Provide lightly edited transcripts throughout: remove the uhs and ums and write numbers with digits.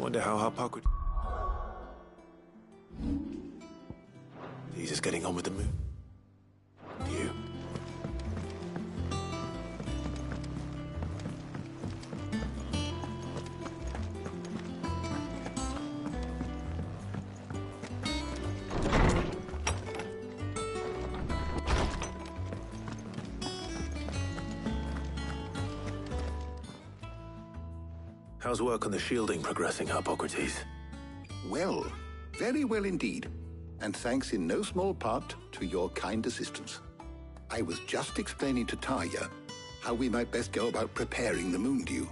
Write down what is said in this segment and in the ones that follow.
Wonder how Harpocrates is getting on with the moon. You. How's work on the shielding progressing, Harpocrates? Well, very well indeed. And thanks in no small part to your kind assistance. I was just explaining to Tarja how we might best go about preparing the moon dew.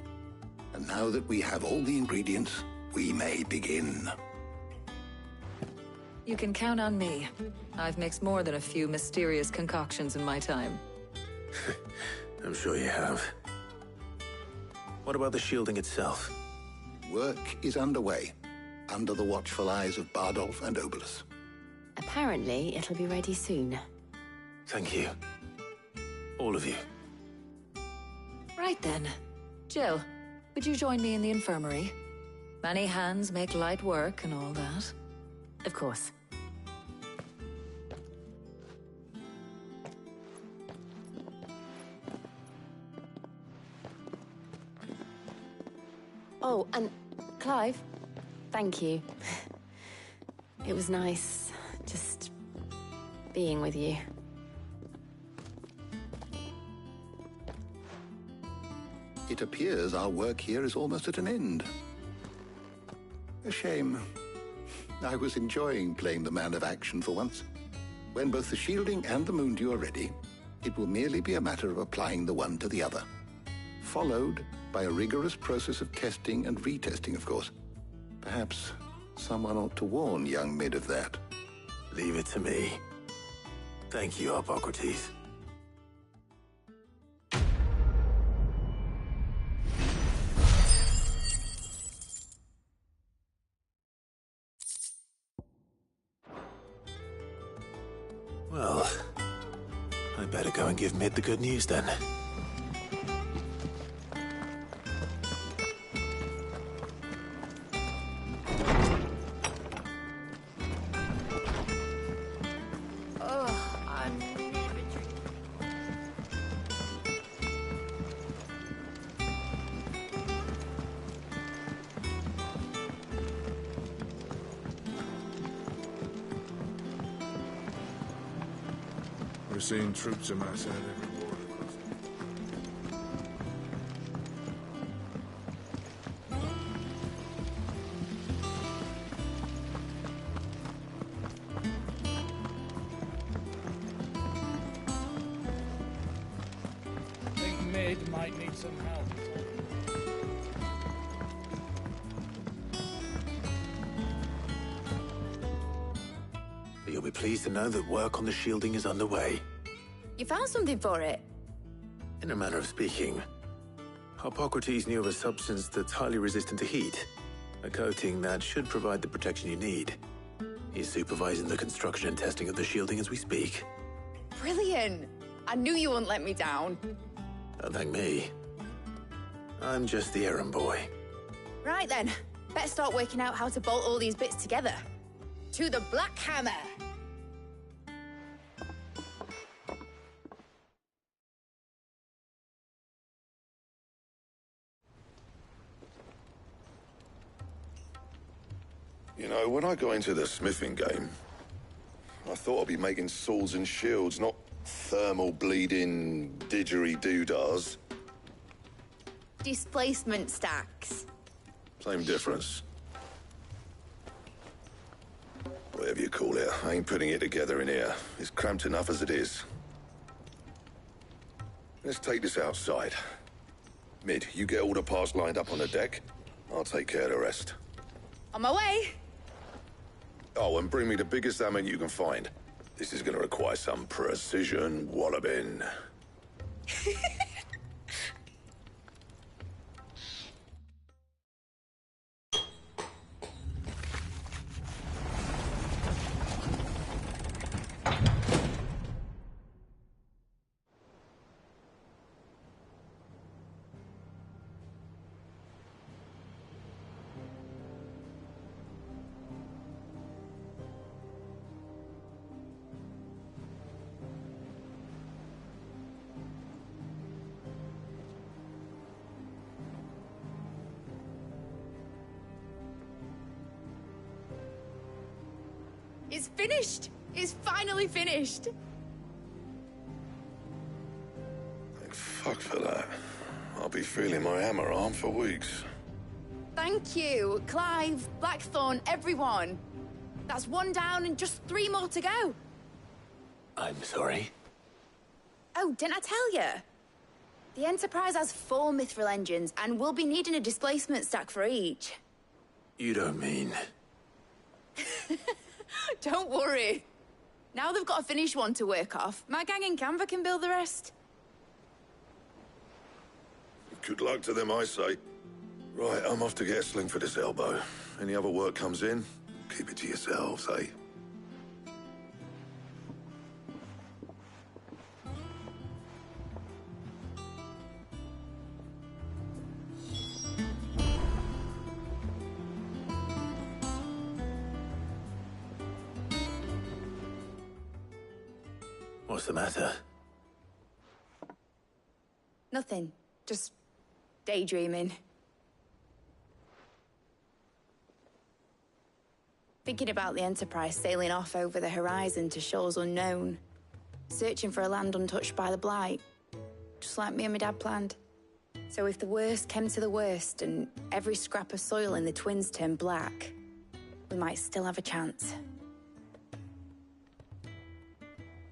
And now that we have all the ingredients, we may begin. You can count on me. I've mixed more than a few mysterious concoctions in my time. I'm sure you have. What about the shielding itself? Work is underway, under the watchful eyes of Bardolph and Obolus. Apparently, it'll be ready soon. Thank you. All of you. Right then. Jill, would you join me in the infirmary? Many hands make light work and all that. Of course. Oh, and Clive, thank you. It was nice just being with you. It appears our work here is almost at an end. A shame. I was enjoying playing the man of action for once. When both the shielding and the moon dew are ready, it will merely be a matter of applying the one to the other. Followed by a rigorous process of testing and retesting, of course. Perhaps someone ought to warn young Mid of that. Leave it to me. Thank you, Harpocrates. Well, I'd better go and give Mid the good news then. We're seeing troops amass at every border I think Mid might need some help. You'll be pleased to know that work on the shielding is underway. You found something for it? In a manner of speaking, Harpocrates knew of a substance that's highly resistant to heat, a coating that should provide the protection you need. He's supervising the construction and testing of the shielding as we speak. Brilliant! I knew you wouldn't let me down. Don't thank me. I'm just the errand boy. Right then, better start working out how to bolt all these bits together. To the Black Hammer! You know, when I got into the smithing game, I thought I'd be making swords and shields, not thermal bleeding didgeridoo-dahs. Displacement stacks. Same difference. Whatever you call it, I ain't putting it together in here. It's cramped enough as it is. Let's take this outside. Mid, you get all the parts lined up on the deck. I'll take care of the rest. On my way! Oh, and bring me the biggest hammer you can find. This is gonna require some precision walloping. finished! It's finally finished! Thank fuck for that. I'll be feeling my hammer arm for weeks. Thank you, Clive, Blackthorn, everyone. That's one down and just 3 more to go. I'm sorry. Oh, didn't I tell you? The Enterprise has 4 Mithril engines, and we'll be needing a displacement stack for each. You don't mean... Don't worry. Now they've got a finished one to work off, my gang in Canva can build the rest. Good luck to them, I say. Right, I'm off to get a sling for this elbow. Any other work comes in, keep it to yourselves, eh? What's the matter? Nothing. Just daydreaming. Thinking about the Enterprise sailing off over the horizon to shores unknown. Searching for a land untouched by the Blight. Just like me and my dad planned. So if the worst came to the worst and every scrap of soil in the Twins turned black, we might still have a chance.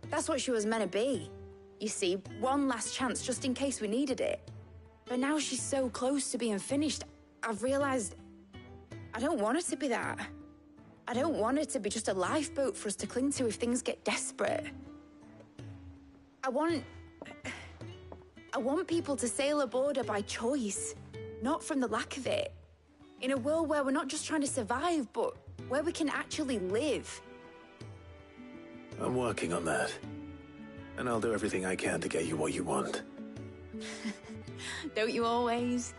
That's what she was meant to be. You see, one last chance just in case we needed it. But now she's so close to being finished, I've realized I don't want her to be that. I don't want her to be just a lifeboat for us to cling to if things get desperate. I want people to sail aboard her by choice, not from the lack of it. In a world where we're not just trying to survive, but where we can actually live. I'm working on that. And I'll do everything I can to get you what you want. Don't you always?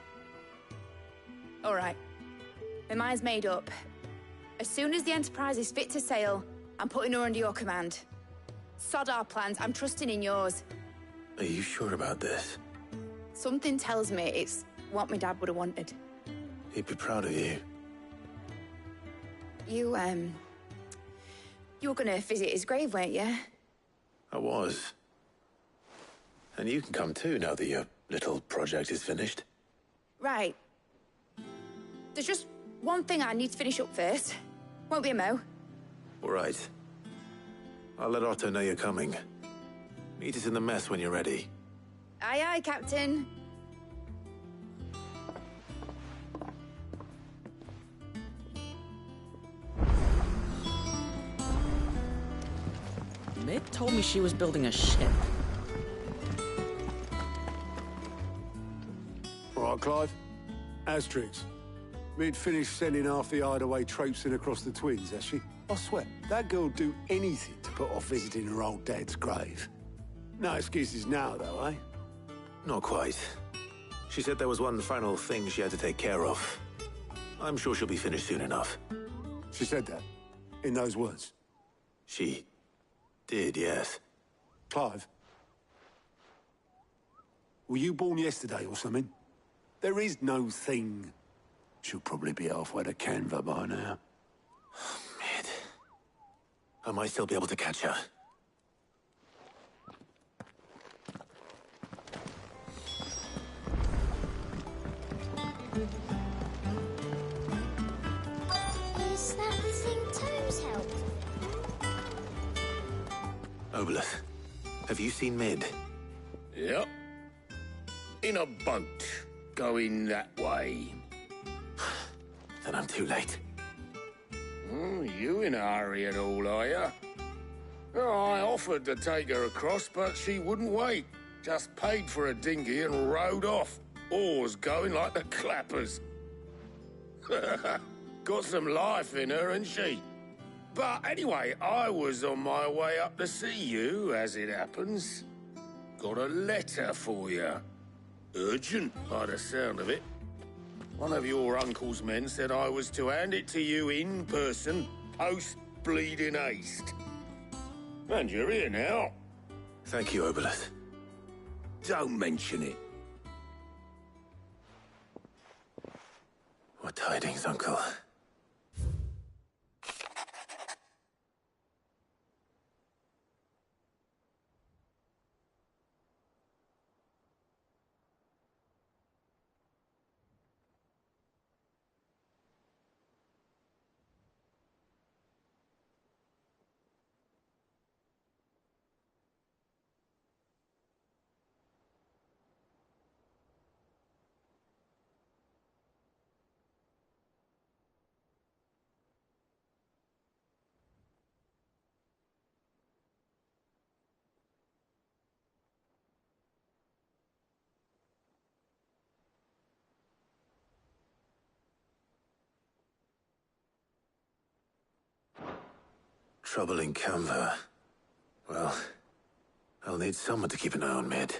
All right. My mind's made up. As soon as the Enterprise is fit to sail, I'm putting her under your command. Sod our plans, I'm trusting in yours. Are you sure about this? Something tells me it's what my dad would have wanted. He'd be proud of you. You were gonna visit his grave, weren't you? I was. And you can come too now that your little project is finished. Right. There's just one thing I need to finish up first. Won't be a mo. All right. I'll let Otto know you're coming. Meet us in the mess when you're ready. Aye, aye, Captain. Mid told me she was building a ship. All right, Clive. Asterix. Mid finished sending half the hideaway traipsing across the Twins, has she? I swear, that girl'd do anything to put off visiting her old dad's grave. No excuses now, though, eh? Not quite. She said there was one final thing she had to take care of. I'm sure she'll be finished soon enough. She said that? In those words? She did, yes. Clive? Were you born yesterday or something? There is no thing. She'll probably be halfway to Canva by now. Mid. I might still be able to catch her. Is that the thing Toes helped? Obolus, have you seen Mid? Yep. In a boat, going that way. Then I'm too late. You in a hurry at all, are you? Oh, I offered to take her across, but she wouldn't wait. Just paid for a dinghy and rowed off. Oars going like the clappers. Got some life in her, ain't she? But anyway, I was on my way up to see you, as it happens. Got a letter for you. Urgent, by the sound of it. One of your uncle's men said I was to hand it to you in person, post-bleeding haste. And you're here now. Thank you, Obolus. Don't mention it. What tidings, Uncle? trouble in Canva. Well, I'll need someone to keep an eye on Mid.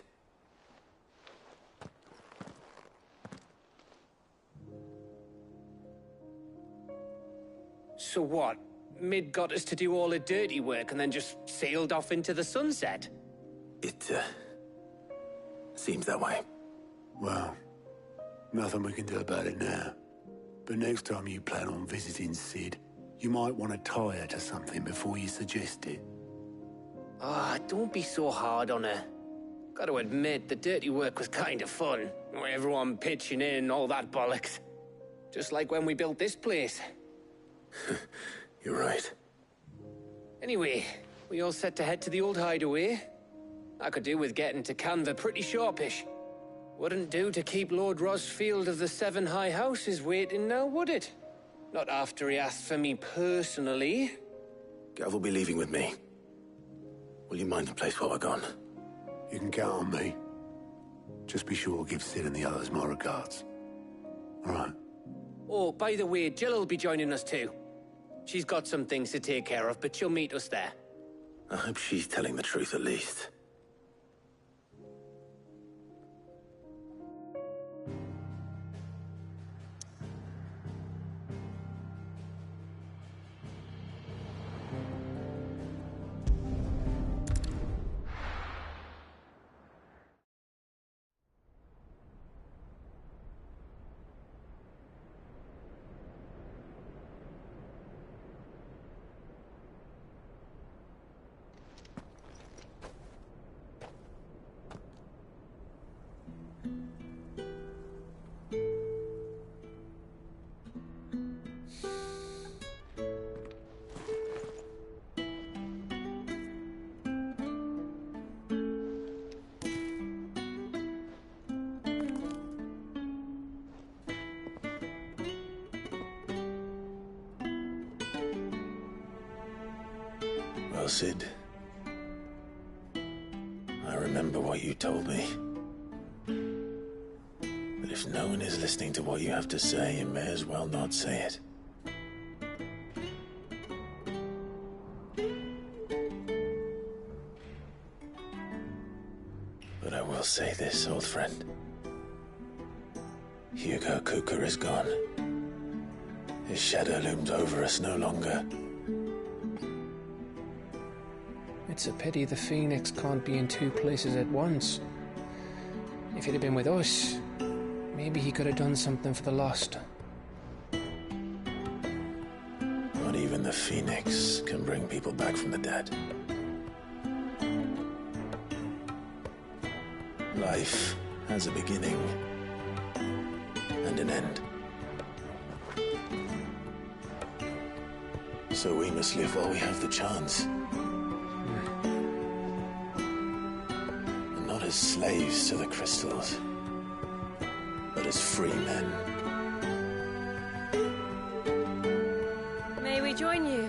So what? Mid got us to do all the dirty work and then just sailed off into the sunset? It, seems that way. Well, nothing we can do about it now. But next time you plan on visiting Sid, you might want to tie her to something before you suggest it. Ah, don't be so hard on her. Got to admit, the dirty work was kind of fun. Everyone pitching in and all that bollocks. Just like when we built this place. You're right. Anyway, we all set to head to the old hideaway. I could do with getting to Canva pretty sharpish. Wouldn't do to keep Lord Rosfield of the Seven High Houses waiting now, would it? Not after he asked for me personally. Gav will be leaving with me. Will you mind the place while we're gone? You can count on me. Just be sure to give Sid and the others my regards. All right. Oh, by the way, Jill will be joining us too. She's got some things to take care of, but she'll meet us there. I hope she's telling the truth at least. Well, Sid, I remember what you told me. That if no one is listening to what you have to say, you may as well not say it. But I will say this, old friend. Hugo Cooker is gone. His shadow looms over us no longer. It's a pity the Phoenix can't be in two places at once. If he'd have been with us, maybe he could have done something for the Lost. Not even the Phoenix can bring people back from the dead. Life has a beginning and an end. So we must live while we have the chance. Not as slaves to the crystals, but as free men. May we join you?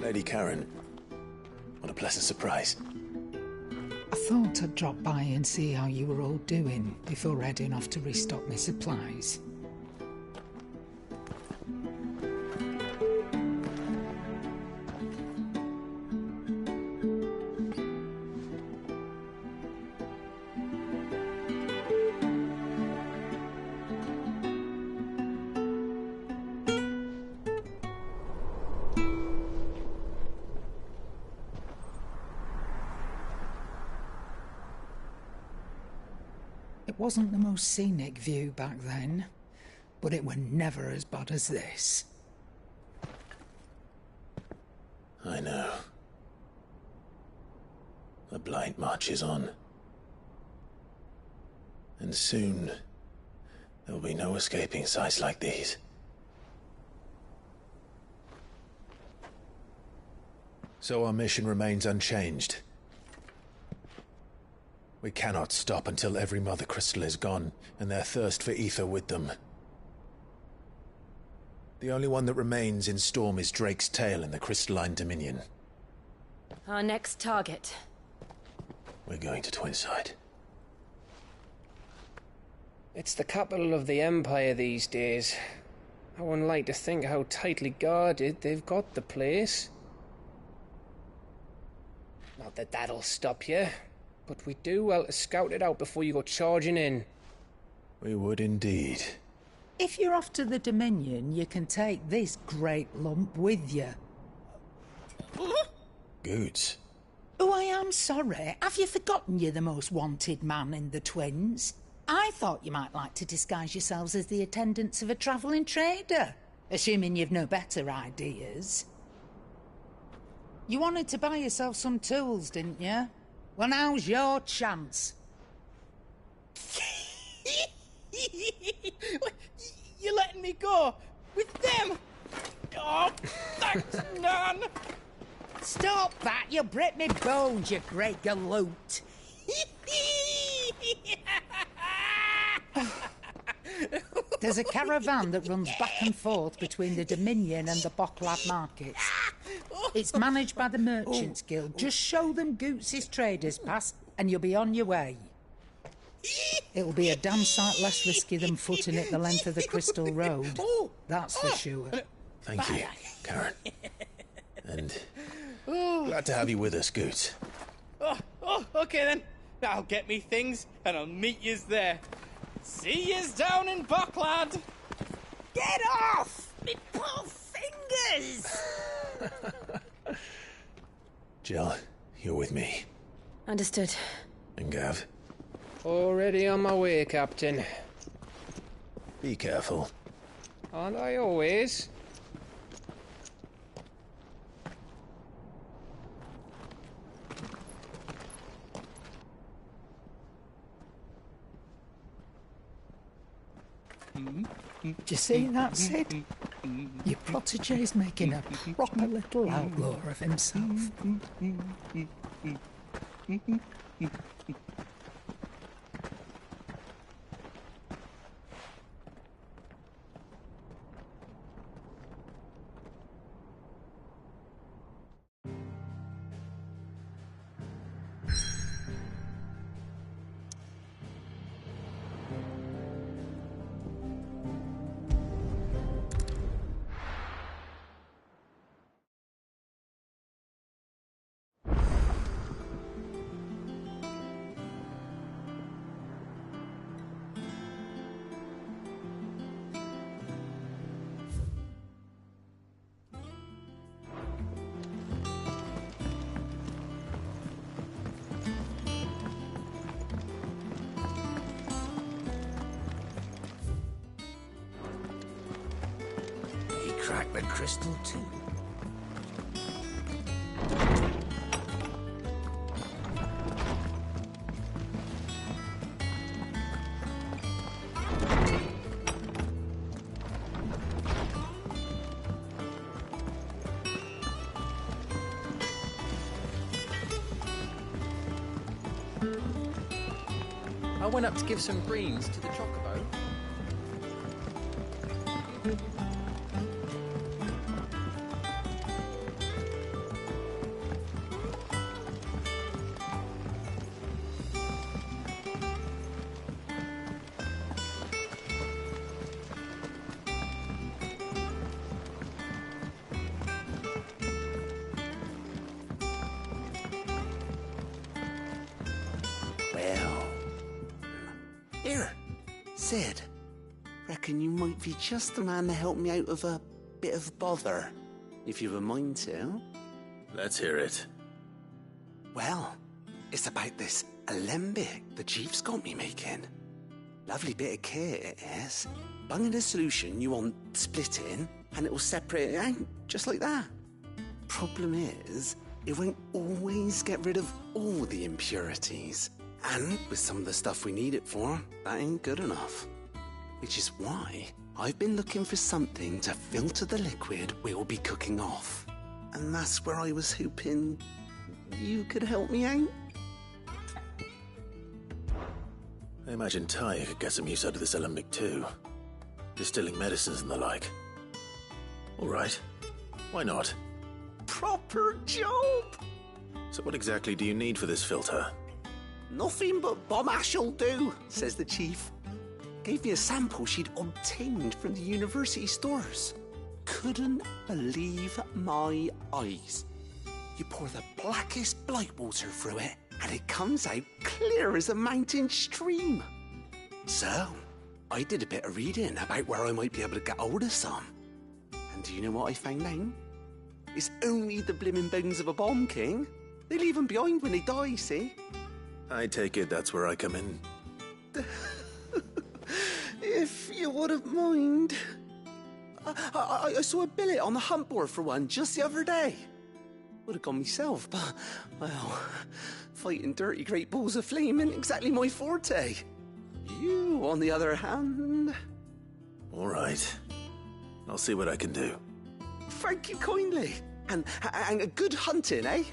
Lady Karen, what a pleasant surprise. I thought I'd drop by and see how you were all doing before heading off to restock my supplies. It wasn't the most scenic view back then, but it were never as bad as this. I know. The Blight marches on. And soon, there'll be no escaping sights like these. So our mission remains unchanged. We cannot stop until every Mother Crystal is gone, and their thirst for ether with them. The only one that remains in Storm is Drake's tail in the Crystalline Dominion. Our next target. We're going to Twinside. It's the capital of the Empire these days. I wouldn't like to think how tightly guarded they've got the place. Not that that'll stop you, but we do well to scout it out before you go charging in. We would indeed. If you're off to the Dominion, you can take this great lump with you. Goods. Oh, I am sorry. Have you forgotten you're the most wanted man in the Twins? I thought you might like to disguise yourselves as the attendants of a travelling trader, assuming you've no better ideas. You wanted to buy yourself some tools, didn't you? Well, now's your chance. You're letting me go with them? Oh, thanks, Nan. Stop that! You'll break me bones, you great galoot. There's a caravan that runs back and forth between the Dominion and the Bocklad markets. It's managed by the Merchants Guild. Just show them Goots' traders pass and you'll be on your way. It'll be a damn sight less risky than footing it the length of the Crystal Road. That's for sure. Thank you, Karen. And glad to have you with us, Goots. Okay then. I'll get me things and I'll meet yous there. See yous down in Bocklad. Get off! Me poor fingers! Jill, you're with me. Understood. And Gav? Already on my way, Captain. Be careful. Aren't I always? Do you see that, Sid? Your protege's making a proper little outlaw of himself. Crack the crystal too. I went up to give some greens to the chocobo. Here, Sid. Reckon you might be just the man to help me out of a bit of bother, if you've a mind to. Let's hear it. Well, it's about this alembic the chief's got me making. Lovely bit of kit it is. Bung in a solution you want splitting, and it will separate it out, just like that. Problem is, it won't always get rid of all the impurities. And with some of the stuff we need it for, that ain't good enough. Which is why I've been looking for something to filter the liquid we'll be cooking off. And that's where I was hoping you could help me out. I imagine Ty could get some use out of this alembic too. Distilling medicines and the like. All right. Why not? Proper job! So what exactly do you need for this filter? Nothing but bomb ash'll do, says the chief. Gave me a sample she'd obtained from the university stores. Couldn't believe my eyes. You pour the blackest blight water through it, and it comes out clear as a mountain stream. So, I did a bit of reading about where I might be able to get hold of some. And do you know what I found out? It's only the blimmin' bones of a bomb king. They leave them behind when they die, see? I take it that's where I come in. If you wouldn't mind. I saw a billet on the hunt board for one just the other day. Would have gone myself, but, well, fighting dirty great balls of flame isn't exactly my forte. You, on the other hand... All right. I'll see what I can do. Thank you kindly. And a good hunting, eh?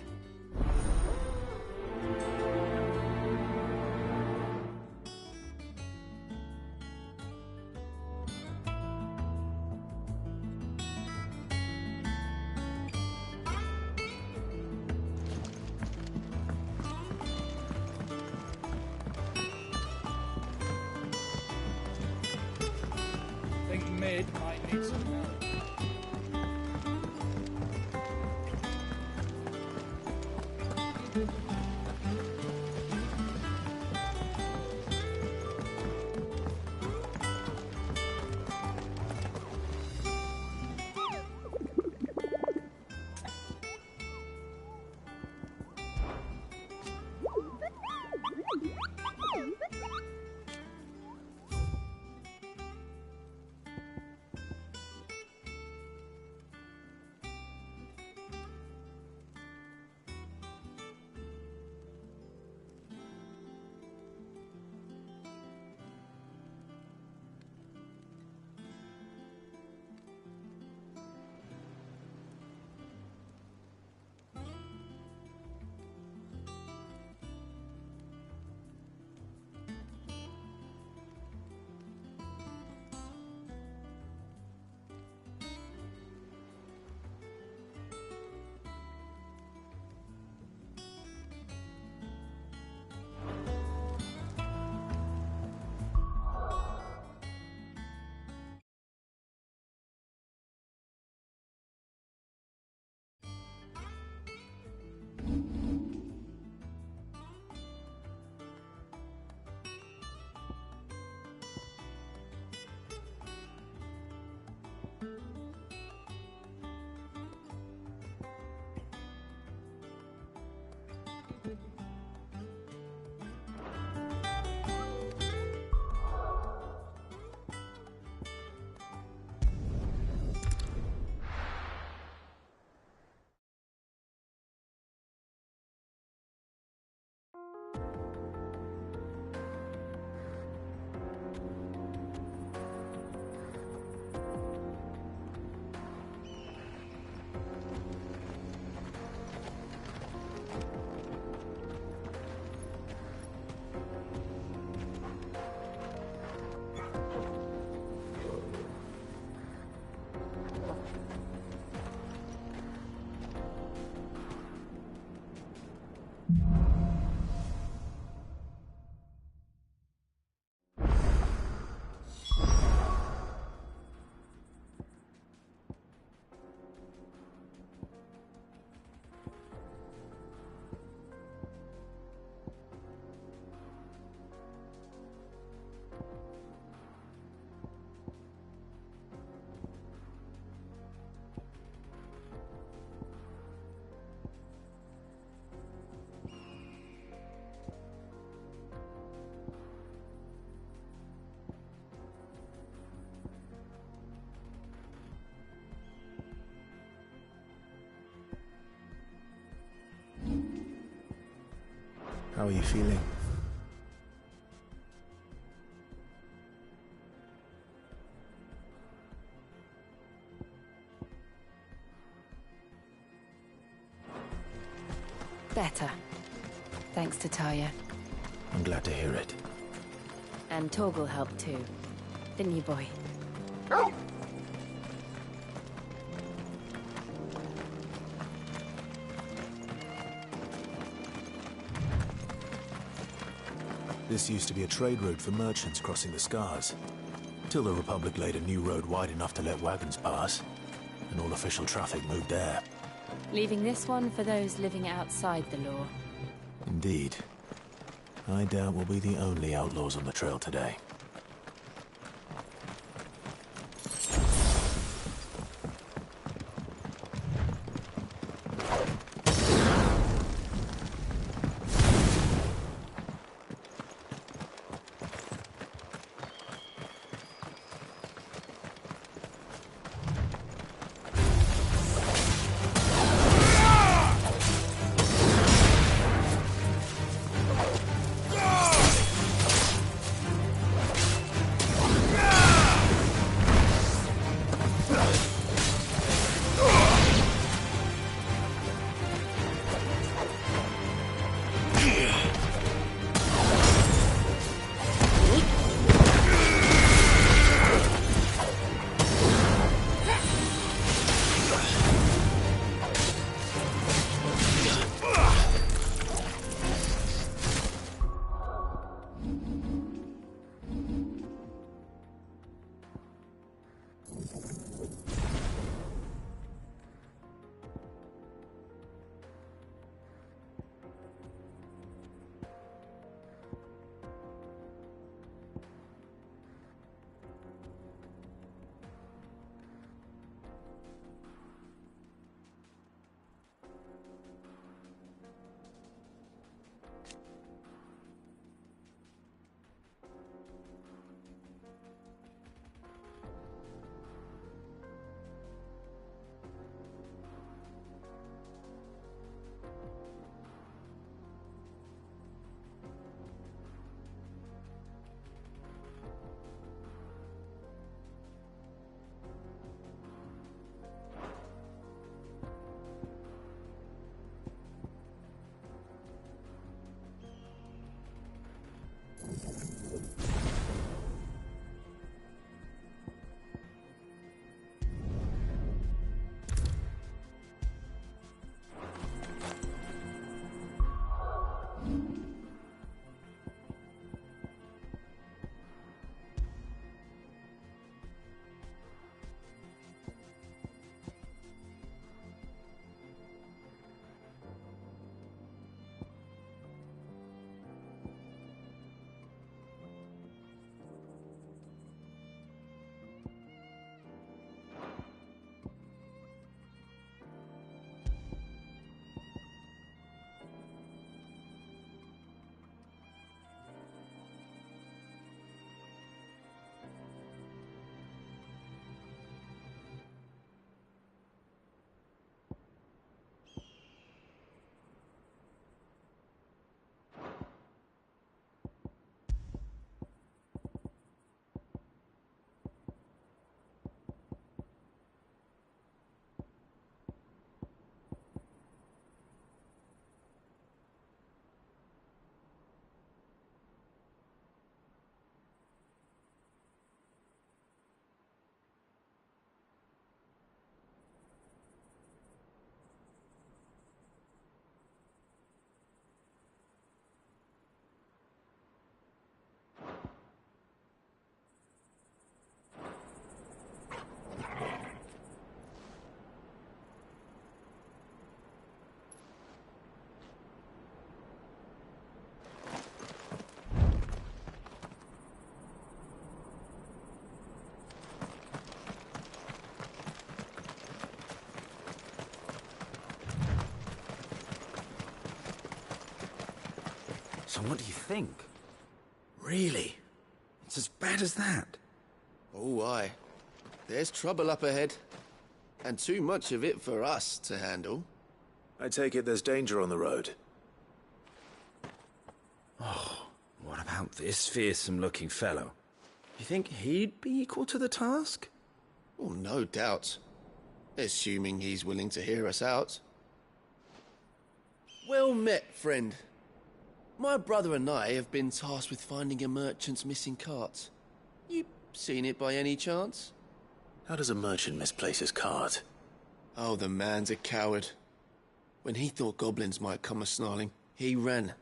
I think Mid might need some help. How are you feeling? Better. Thanks to Taya. I'm glad to hear it. And Torgal helped too. Didn't you, boy? This used to be a trade route for merchants crossing the Scars, till the Republic laid a new road wide enough to let wagons pass, and all official traffic moved there. Leaving this one for those living outside the law. Indeed. I doubt we'll be the only outlaws on the trail today. So what do you think? Really? It's as bad as that? Oh, aye. There's trouble up ahead. And too much of it for us to handle. I take it there's danger on the road. Oh, what about this fearsome-looking fellow? You think he'd be equal to the task? Oh, no doubt. Assuming he's willing to hear us out. Well met, friend. My brother and I have been tasked with finding a merchant's missing cart. You seen it by any chance? How does a merchant misplace his cart? Oh, the man's a coward. When he thought goblins might come a-snarling, he ran.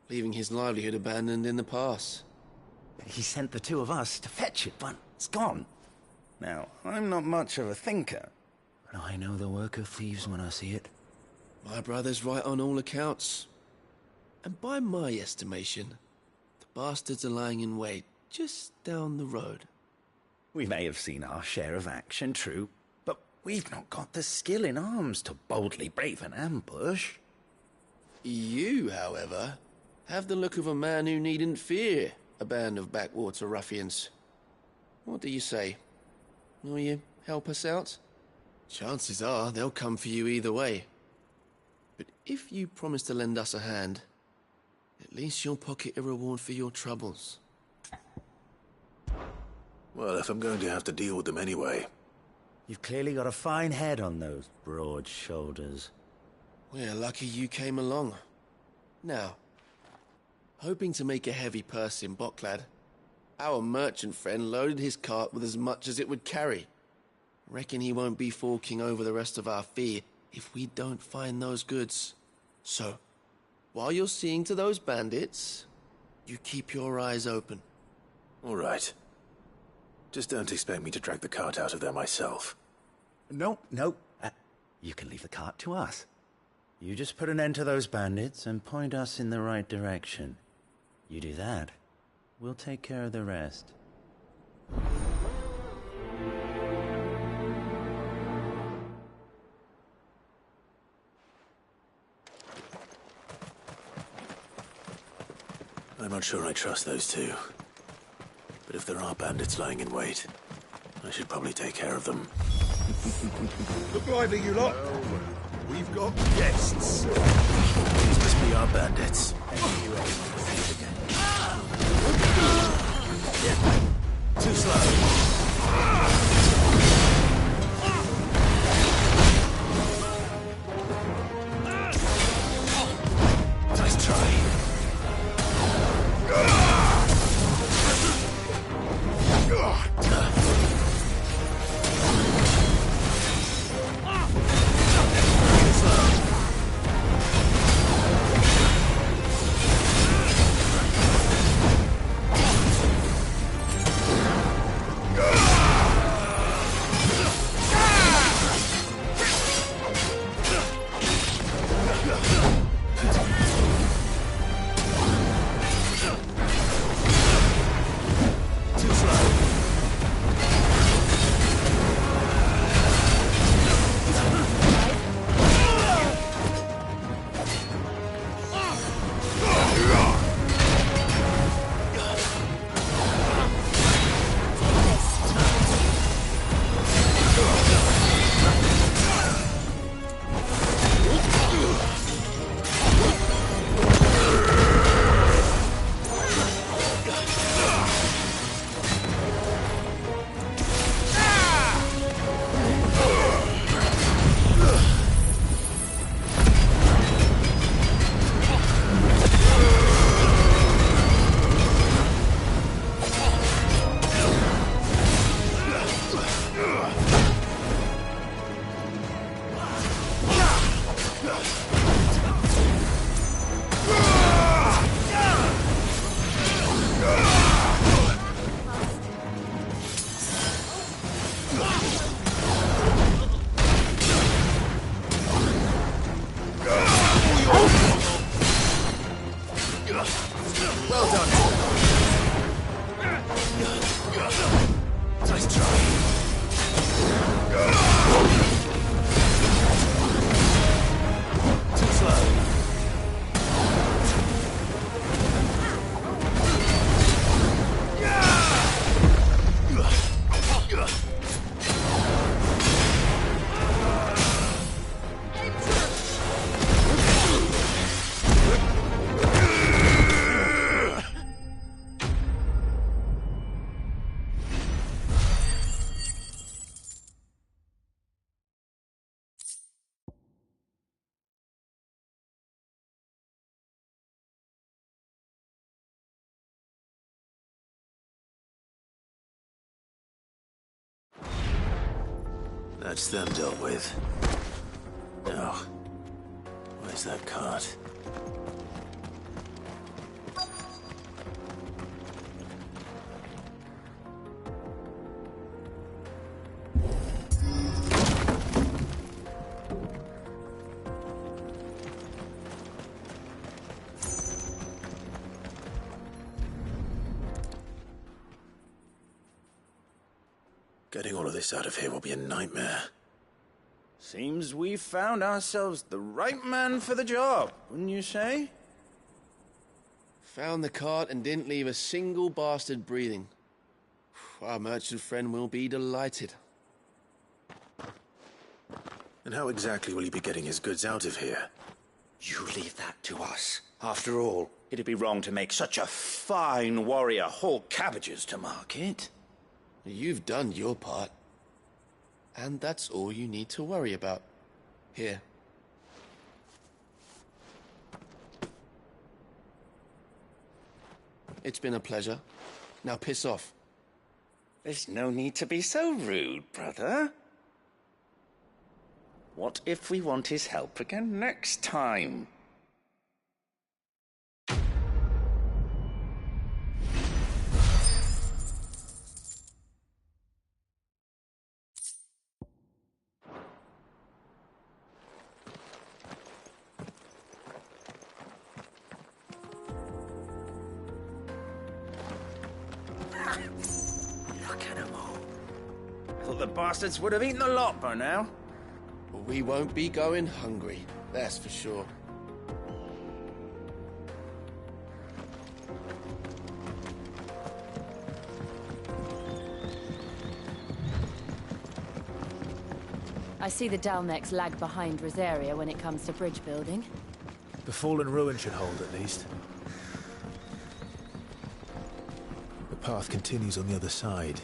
leaving his livelihood abandoned in the pass. He sent the two of us to fetch it, but it's gone. Now, I'm not much of a thinker, but I know the work of thieves when I see it. My brother's right on all accounts. And by my estimation, the bastards are lying in wait just down the road. We may have seen our share of action, true, but we've not got the skill in arms to boldly brave an ambush. You, however, have the look of a man who needn't fear a band of backwater ruffians. What do you say? Will you help us out? Chances are they'll come for you either way. But if you promise to lend us a hand, at least you'll pocket a reward for your troubles. Well, if I'm going to have to deal with them anyway. You've clearly got a fine head on those broad shoulders. We're lucky you came along. Now, hoping to make a heavy purse in Boklad, our merchant friend loaded his cart with as much as it would carry. Reckon he won't be forking over the rest of our fee if we don't find those goods. So, while you're seeing to those bandits, you keep your eyes open. All right. Just don't expect me to drag the cart out of there myself. No. You can leave the cart to us. You just put an end to those bandits and point us in the right direction. You do that, we'll take care of the rest. I'm not sure I trust those two. But if there are bandits lying in wait, I should probably take care of them. Look lively, you lot. We've got guests. These must be our bandits. Too slow. Nice try. That's them dealt with. Now, where's that cart? Getting all of this out of here will be a nightmare. Seems we've found ourselves the right man for the job, wouldn't you say? Found the cart and didn't leave a single bastard breathing. Our merchant friend will be delighted. And how exactly will he be getting his goods out of here? You leave that to us. After all, it'd be wrong to make such a fine warrior haul cabbages to market. You've done your part. And that's all you need to worry about. Here. It's been a pleasure. Now piss off. There's no need to be so rude, brother. What if we want his help again next time? Look at them all. Thought the bastards would have eaten the lot by now. We won't be going hungry, that's for sure. I see the Dalnecs lag behind Rosaria when it comes to bridge building. The fallen ruin should hold, at least. The path continues on the other side.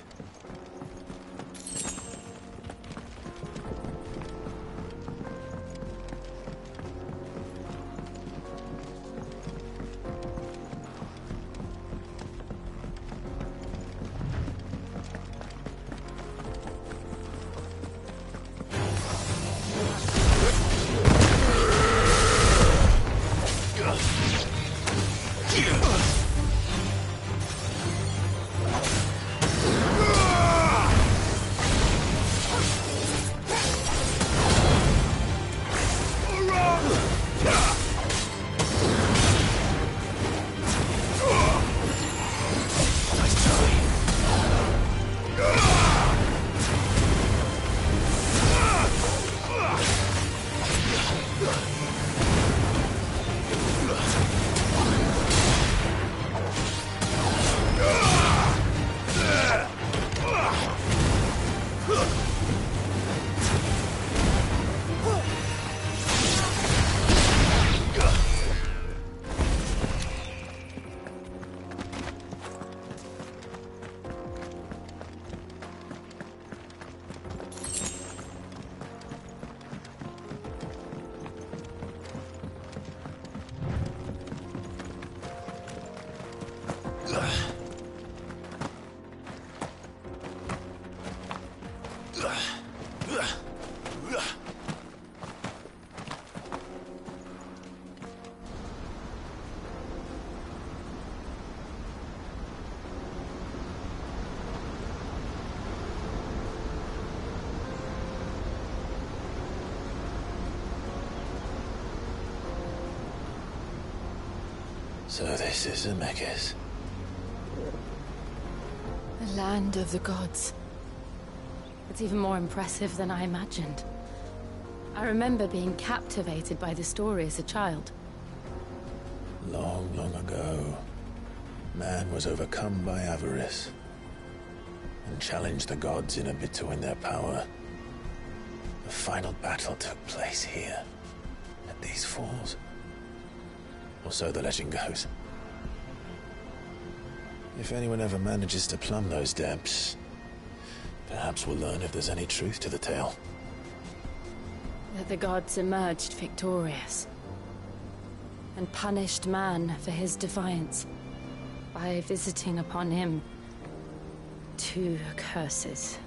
So this is Zemeckis. The land of the gods. It's even more impressive than I imagined. I remember being captivated by the story as a child. Long, long ago, man was overcome by avarice and challenged the gods in a bid to win their power. The final battle took place here, at these falls. Or so the legend goes. If anyone ever manages to plumb those depths, perhaps we'll learn if there's any truth to the tale. That the gods emerged victorious and punished man for his defiance by visiting upon him 2 curses.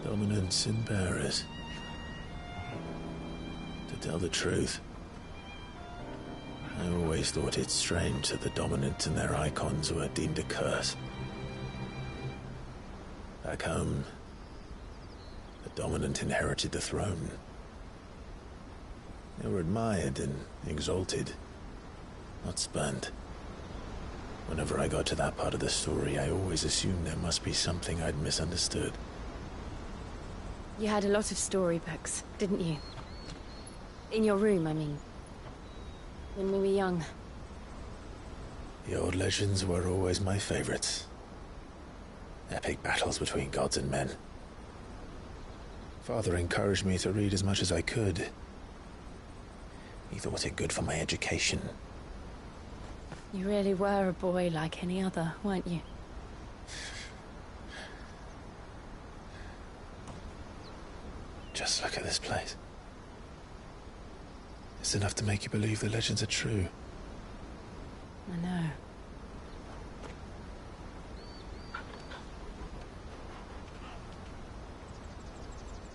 Dominants and bearers. To tell the truth, I always thought it strange that the dominant and their icons were deemed a curse. Back home, the dominant inherited the throne. They were admired and exalted, not spurned. Whenever I got to that part of the story, I always assumed there must be something I'd misunderstood. You had a lot of storybooks, didn't you? In your room, I mean. When we were young. The old legends were always my favorites. Epic battles between gods and men. Father encouraged me to read as much as I could. He thought it good for my education. You really were a boy like any other, weren't you? Just look at this place. It's enough to make you believe the legends are true. I know.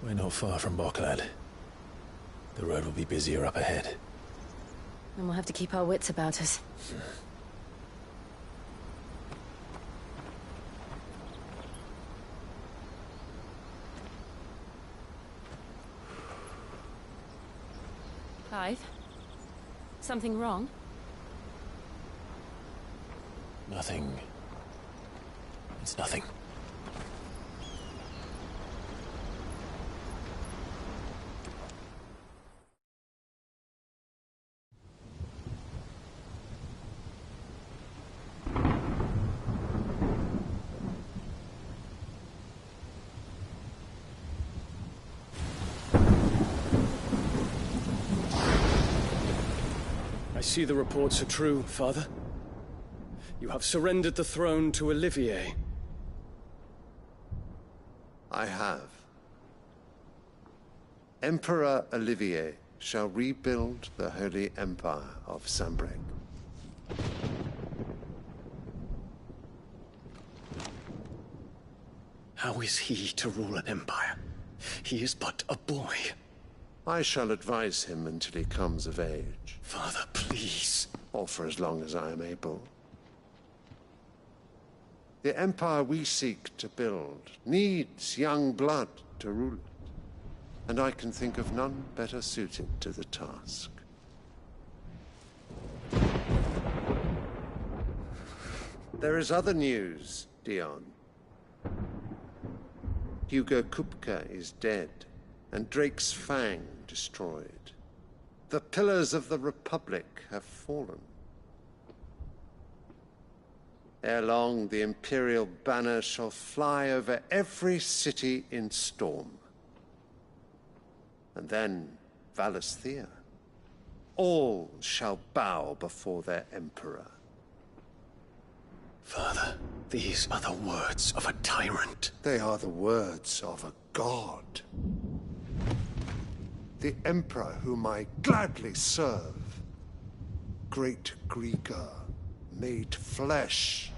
We're not far from Boklad. The road will be busier up ahead. And we'll have to keep our wits about us. Clive? Something wrong? Nothing. It's nothing. I see the reports are true, Father. You have surrendered the throne to Olivier. I have. Emperor Olivier shall rebuild the Holy Empire of Sanbreque. How is he to rule an empire? He is but a boy. I shall advise him until he comes of age. Father, please. Or for as long as I am able. The empire we seek to build needs young blood to rule it, and I can think of none better suited to the task. There is other news, Dion. Hugo Kupka is dead, and Drake's Fang destroyed. The pillars of the Republic have fallen. Ere long, the Imperial banner shall fly over every city in Storm. And then Valisthea. All shall bow before their Emperor. Father, these are the words of a tyrant. They are the words of a god. The Emperor whom I gladly serve. Great Greagor, made flesh.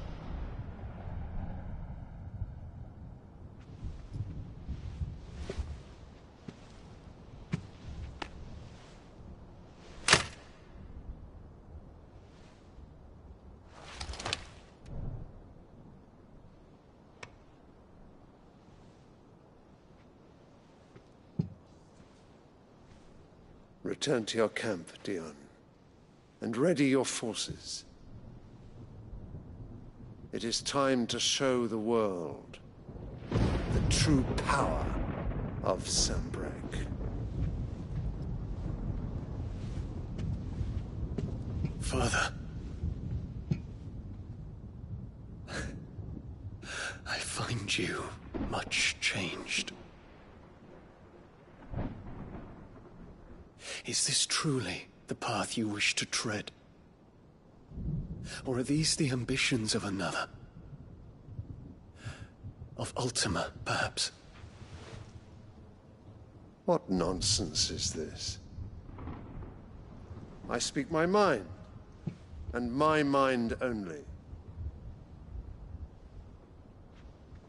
Return to your camp, Dion, and ready your forces. It is time to show the world the true power of Sanbreque. Father. I find you much changed. Is this truly the path you wish to tread? Or are these the ambitions of another? Of Ultima, perhaps? What nonsense is this? I speak my mind, and my mind only.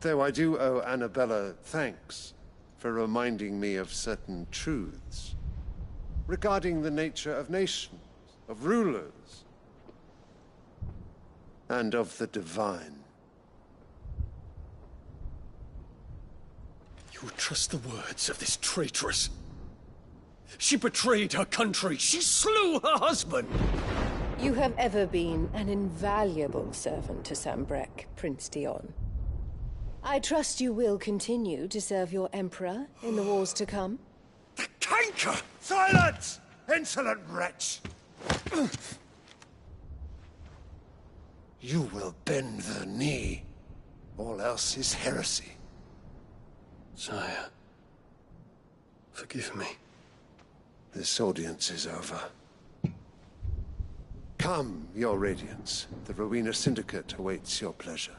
Though I do owe Annabella thanks for reminding me of certain truths regarding the nature of nations, of rulers, and of the divine. You would trust the words of this traitress? She betrayed her country. She slew her husband. You have ever been an invaluable servant to Sambrek, Prince Dion. I trust you will continue to serve your Emperor in the wars to come. Canker! Silence! Insolent wretch! You will bend the knee. All else is heresy. Sire, forgive me. This audience is over. Come, your Radiance. The Rowena Syndicate awaits your pleasure.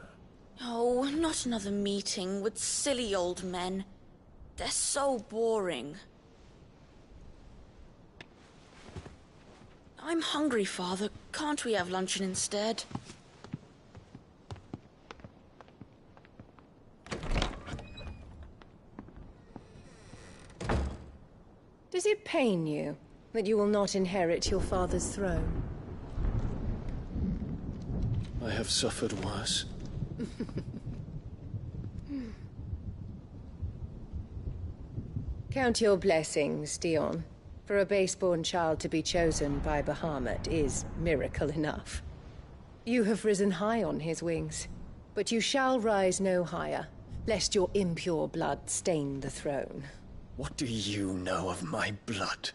Oh, not another meeting with silly old men. They're so boring. I'm hungry, Father. Can't we have luncheon instead? Does it pain you that you will not inherit your father's throne? I have suffered worse. Count your blessings, Dion. For a base-born child to be chosen by Bahamut is miracle enough. You have risen high on his wings, but you shall rise no higher, lest your impure blood stain the throne. What do you know of my blood?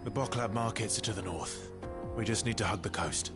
The Boklab markets are to the north. We just need to hug the coast.